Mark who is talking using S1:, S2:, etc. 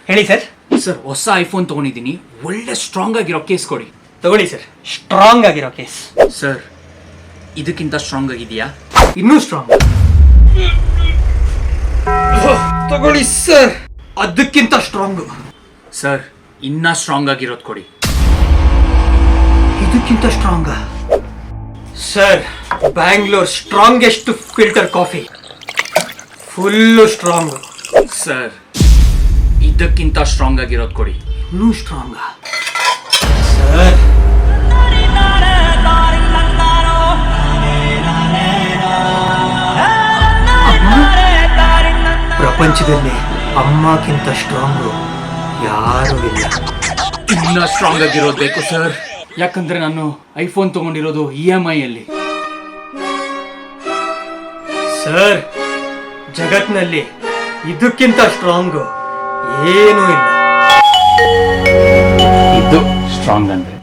S1: ಹೇಳಿ sir.
S2: Sir ಹೊಸ iPhone ತಗೊಂಡಿದ್ದೀನಿ, ಒಳ್ಳೆ ಸ್ಟ್ರಾಂಗ್ ಆಗಿರೋ ಕೇಸ್ ಕೊಡಿ.
S1: ತಗೊಳ್ಳಿ ಸರ್, ಸ್ಟ್ರಾಂಗ್ ಆಗಿರೋ ಕೇಸ್.
S2: ಸರ್ ಇದಕ್ಕಿಂತ ಸ್ಟ್ರಾಂಗ್ ಆಗಿದೆಯಾ?
S1: ಇನ್ನೂ ಸ್ಟ್ರಾಂಗ್. ತಗೊಳ್ಳಿ ಸರ್, ಅದಕ್ಕಿಂತ ಸ್ಟ್ರಾಂಗ್.
S2: ಸರ್ ಇನ್ನ ಸ್ಟ್ರಾಂಗ್ ಆಗಿರೋದು ಕೊಡಿ.
S1: ಇದಕ್ಕಿಂತ strong. Sir Bangalore strongest filter coffee, full strong.
S2: Sir ಇದಕ್ಕಿಂತ ಸ್ಟ್ರಾಂಗ್ ಆಗಿರೋದು ಕೊಡಿ.
S1: ಇನ್ನೂ ಸ್ಟ್ರಾಂಗ್. ಸರ್ ಪ್ರಪಂಚದಲ್ಲಿ ಅಮ್ಮಕ್ಕಿಂತ ಸ್ಟ್ರಾಂಗು ಯಾರೂ ಇಲ್ಲ.
S2: ಇನ್ನ ಸ್ಟ್ರಾಂಗ್ ಆಗಿರೋದು ಬೇಕು ಸರ್, ಯಾಕಂದ್ರೆ ನಾನು ಐಫೋನ್ ತಗೊಂಡಿರೋದು EMI ಅಲ್ಲಿ.
S1: ಸರ್ ಜಗತ್ನಲ್ಲಿ ಇದಕ್ಕಿಂತ ಸ್ಟ್ರಾಂಗು ಏನೂ ಇಲ್ಲ.
S2: ಇದು ಸ್ಟ್ರಾಂಗ್ ಅಂದ್ರೆ